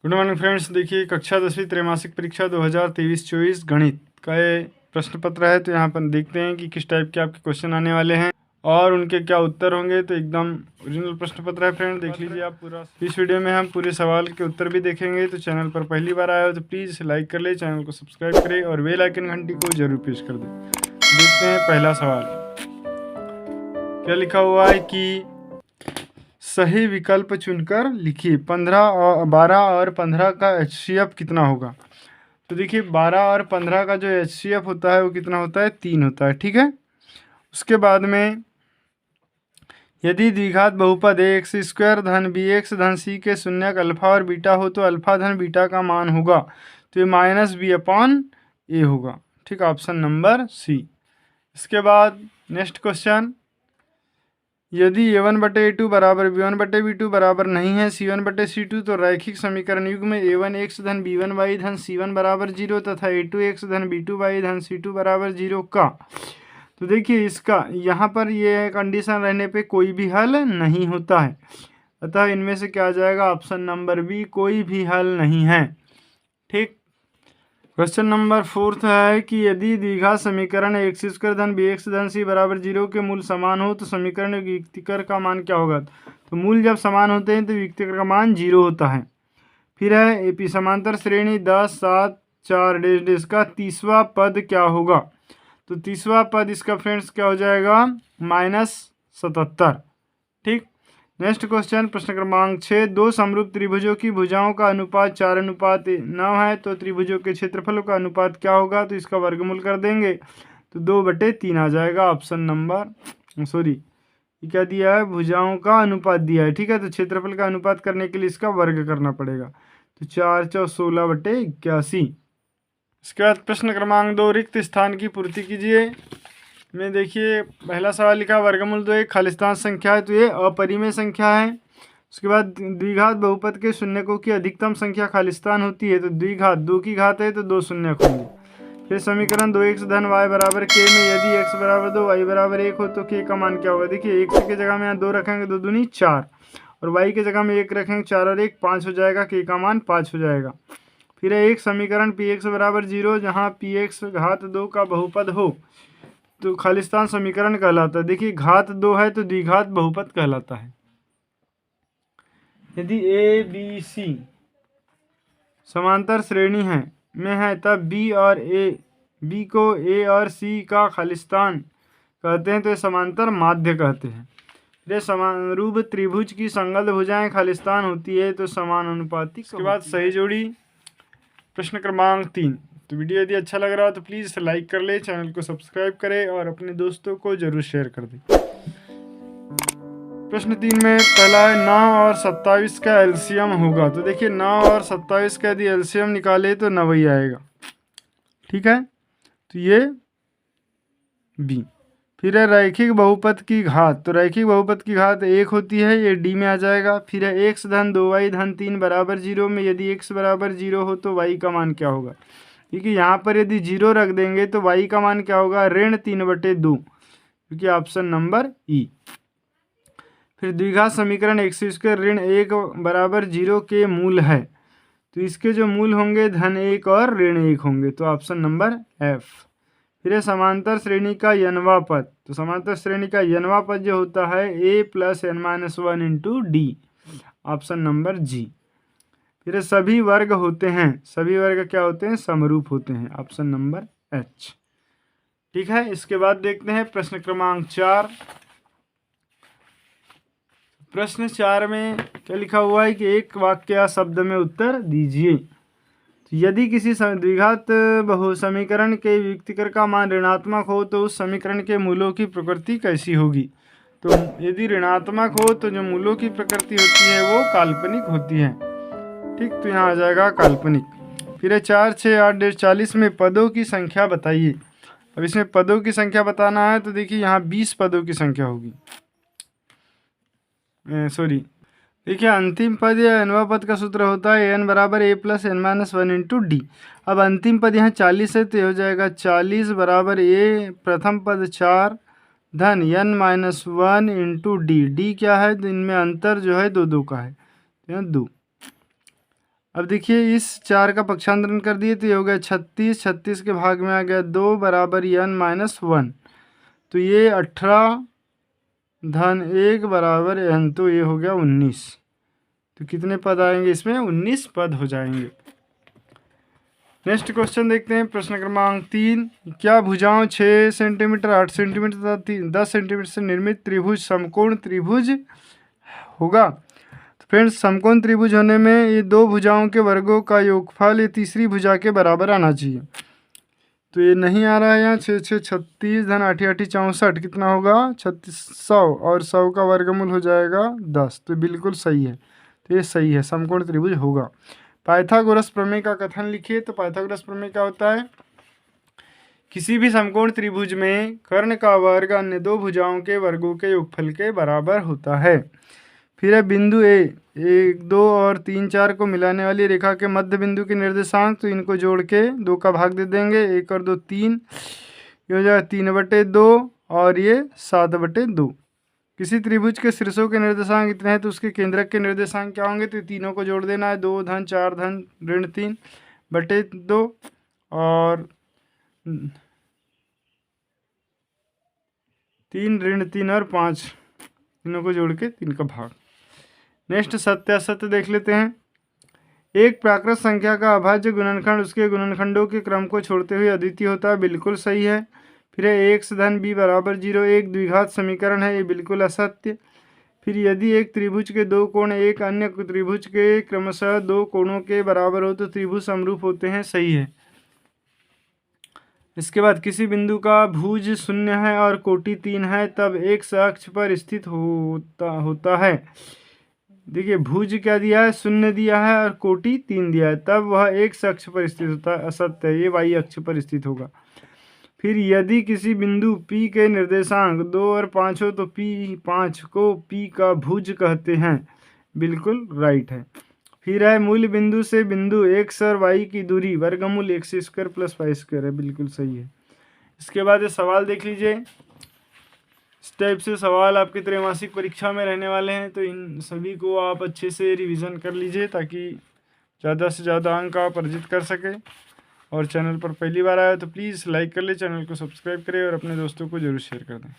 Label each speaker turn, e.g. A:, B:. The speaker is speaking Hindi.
A: Good morning friends. देखिए कक्षा 10वीं त्रैमासिक परीक्षा 2023-24 गणित का ये प्रश्न पत्र है। तो यहाँ पर देखते हैं कि किस टाइप के आपके क्वेश्चन आने वाले हैं और उनके क्या उत्तर होंगे। तो एकदम ओरिजिनल प्रश्न पत्र है फ्रेंड, देख लीजिए आप पूरा। इस वीडियो में हम पूरे सवाल के उत्तर भी देखेंगे। तो चैनल पर पहली बार आए हो तो प्लीज़ लाइक कर ले, चैनल को सब्सक्राइब करें और बेल आइकन घंटी को जरूर प्रेस कर दें। देखते हैं पहला सवाल क्या लिखा हुआ है कि सही विकल्प चुनकर लिखिए 12 और 15 का HCF कितना होगा। तो देखिए 12 और 15 का जो HCF होता है वो कितना होता है, 3 होता है। ठीक है, उसके बाद में यदि द्विघात बहुपद ax स्क्वायर धन bx धन c के शून्यक अल्फा और बीटा हो तो अल्फा धन बीटा का मान होगा तो ये -b/a होगा। ठीक, ऑप्शन नंबर सी। इसके बाद नेक्स्ट क्वेश्चन, यदि a1/a2 बराबर b1/b2 बराबर नहीं है c1/c2 तो रैखिक समीकरण युग्म में a1x धन b1y धन c1 बराबर 0 तथा a2x धन b2y धन c2 बराबर 0 का। तो देखिए इसका यहाँ पर ये कंडीशन रहने पे कोई भी हल नहीं होता है, अतः इनमें से क्या आ जाएगा, ऑप्शन नंबर बी, कोई भी हल नहीं है। ठीक, क्वेश्चन नंबर 4 है कि यदि द्विघात समीकरण एक्स स्क्वायर धन बी एक्स धन सी बराबर 0 के मूल समान हो तो समीकरण युक्तिकर का मान क्या होगा। तो मूल जब समान होते हैं तो युक्तिकर का मान 0 होता है। फिर है एपी समांतर श्रेणी 10 7 4 डैश का तीसरा पद क्या होगा। तो तीसरा पद इसका फ्रेंड्स क्या हो जाएगा, -77। ठीक, नेक्स्ट क्वेश्चन प्रश्न क्रमांक 6, दो समरूप त्रिभुजों की भुजाओं का अनुपात 4:9 है तो त्रिभुजों के क्षेत्रफलों का अनुपात क्या होगा। तो इसका वर्गमूल कर देंगे तो 2/3 आ जाएगा। ऑप्शन नंबर सॉरी ये क्या दिया है, भुजाओं का अनुपात दिया है। ठीक है, तो क्षेत्रफल का अनुपात करने के लिए इसका वर्ग करना पड़ेगा तो 4×4 = 16/81। इसके बाद प्रश्न क्रमांक 2, रिक्त स्थान की पूर्ति कीजिए। में देखिए पहला सवाल लिखा वर्गमूल 2 एक खालिस्तान संख्या है तो ये अपरिमेय संख्या है। उसके बाद द्विघात बहुपद के शून्यकों की अधिकतम संख्या खालिस्तान होती है तो द्विघात 2 की घात है तो 2 शून्यक होंगे। फिर समीकरण 2x धन y बराबर k में यदि x बराबर 2 y बराबर 1 हो तो k का मान क्या होगा। देखिए x की जगह में यहाँ 2 रखेंगे 2 दूनी 4 और y की जगह में 1 रखेंगे 4 और 1 5 हो जाएगा, k का मान 5 हो जाएगा। फिर है एक समीकरण px बराबर 0 जहाँ px घात 2 का बहुपद हो तो खालिस्तान समीकरण कहलाता है। देखिए घात 2 है तो द्विघात बहुपद कहलाता है। यदि ए बी सी समांतर श्रेणी है में है तब बी को ए और सी का खालिस्तान कहते हैं तो ये समांतर माध्य कहते हैं। ये समानरूप त्रिभुज की संगत भुजाएं खालिस्तान होती है तो समानुपातिक। इसके बाद सही जोड़ी प्रश्न क्रमांक 3। तो वीडियो यदि अच्छा लग रहा हो तो प्लीज़ लाइक कर ले, चैनल को सब्सक्राइब करें और अपने दोस्तों को जरूर शेयर कर दें। प्रश्न 3 में पहला है 9 और 27 का एलसीएम होगा। तो देखिए 9 और 27 का यदि एलसीएम निकाले तो 9 ही आएगा। ठीक है, तो ये बी। फिर है रैखिक बहुपद की घात, तो रैखिक बहुपद की घात 1 होती है, ये डी में आ जाएगा। फिर है x धन 2y धन 3 बराबर 0 में यदि x बराबर 0 हो तो y का मान क्या होगा। क्योंकि यहाँ पर यदि 0 रख देंगे तो y का मान क्या होगा, -3/2, क्योंकि ऑप्शन नंबर ई। फिर द्विघात समीकरण x स्क्वायर -1 बराबर 0 के मूल है तो इसके जो मूल होंगे -1 और -1 होंगे तो ऑप्शन नंबर एफ। फिर है समांतर श्रेणी का n वां पद, तो समांतर श्रेणी का n वां पद जो होता है a + n-1 × d, option number जी। फिर सभी वर्ग होते हैं, सभी वर्ग क्या होते हैं, समरूप होते हैं, ऑप्शन नंबर एच। ठीक है, इसके बाद देखते हैं प्रश्न क्रमांक 4। प्रश्न 4 में क्या लिखा हुआ है कि एक वाक्य या शब्द में उत्तर दीजिए। तो यदि किसी द्विघात बहु समीकरण के युक्तिकर का मान ऋणात्मक हो तो उस समीकरण के मूलों की प्रकृति कैसी होगी। तो यदि ऋणात्मक हो तो जो मूलों की प्रकृति होती है वो काल्पनिक होती है। ठीक, तो यहाँ आ जाएगा काल्पनिक। फिर 4 6 8 40 में पदों की संख्या बताइए। अब इसमें पदों की संख्या बताना है तो देखिए यहाँ 20 पदों की संख्या होगी। सॉरी, देखिए अंतिम पद या n वां पद का सूत्र होता है n बराबर a + n-1 × d। अब अंतिम पद यहाँ 40 है तो हो जाएगा 40 बराबर a प्रथम पद 4 धन n-1 × d। d क्या है, तो इनमें अंतर जो है 2 2 का है, 2। अब देखिए इस 4 का पक्षांतरण कर दिए तो ये हो गया 36, 36 के भाग में आ गया 2 बराबर n-1, तो ये 18 धन 1 बराबर n, तो ये हो गया 19। तो कितने पद आएंगे इसमें? 19 पद हो जाएंगे। नेक्स्ट क्वेश्चन देखते हैं, प्रश्न क्रमांक 3। क्या भुजाओं 6 सेंटीमीटर, 8 सेंटीमीटर तथा 10 सेंटीमीटर से निर्मित त्रिभुज समकोण त्रिभुज होगा? तो फ्रेंड्स, समकोण त्रिभुज होने में ये दो भुजाओं के वर्गों का योगफल ये तीसरी भुजा के बराबर आना चाहिए। तो ये नहीं आ रहा है यहाँ। 6 6 36 धन 8 8 64, कितना होगा? 3600, और 100 का वर्गमूल हो जाएगा 10। तो बिल्कुल सही है, तो ये सही है, समकोण त्रिभुज होगा। पाइथागोरस प्रमेय का कथन लिखिए। तो पाइथागोरस प्रमेय क्या होता है? किसी भी समकोण त्रिभुज में कर्ण का वर्ग अन्य दो भुजाओं के वर्गों के योगफल के बराबर होता है। फिर है बिंदु ए, 1 2 और 3 4 को मिलाने वाली रेखा के मध्य बिंदु के निर्देशांक, तो इनको जोड़ के 2 का भाग दे देंगे। 1 और 2 3, ये हो जाएगा 3/2 और ये 7/2। किसी त्रिभुज के शीर्षों के निर्देशांक इतने हैं तो उसके केंद्रक के निर्देशांक क्या होंगे? तो तीनों को जोड़ देना है। 2 धन 4 धन ऋण 3/2 और 3 ऋण 3 और 5, तीनों को जोड़ के 3 का भाग। नेक्स्ट सत्य असत्य देख लेते हैं। एक प्राकृत संख्या का अभाज्य गुणनखंड उसके गुणनखंडों के क्रम को छोड़ते हुए अद्वितीय होता है, बिल्कुल सही है। फिर है x धन b बराबर 0, एक द्विघात समीकरण है, ये बिल्कुल असत्य। फिर यदि एक त्रिभुज के दो कोण एक अन्य त्रिभुज के क्रमशः दो कोणों के बराबर हो तो त्रिभुज समरूप होते हैं, सही है। इसके बाद किसी बिंदु का भुज 0 है और कोटि 3 है तब x अक्ष पर स्थित होता है। देखिए भुज क्या दिया है? 0 दिया है और कोटि 3 दिया है, तब वह x अक्ष पर स्थित होता है, असत्य है, ये y अक्ष पर स्थित होगा। फिर यदि किसी बिंदु P के निर्देशांक 2 और 5 हो तो P5 को P का भुज कहते हैं, बिल्कुल राइट है। फिर है मूल बिंदु से बिंदु x और y की दूरी वर्गमूल x² + y² है, बिल्कुल सही है। इसके बाद ये सवाल देख लीजिए। इस टाइप से सवाल आपकी त्रैमासिक परीक्षा में रहने वाले हैं, तो इन सभी को आप अच्छे से रिवीजन कर लीजिए ताकि ज़्यादा से ज़्यादा अंक आप अर्जित कर सकें। और चैनल पर पहली बार आया तो प्लीज़ लाइक कर ले, चैनल को सब्सक्राइब करें और अपने दोस्तों को ज़रूर शेयर कर दें।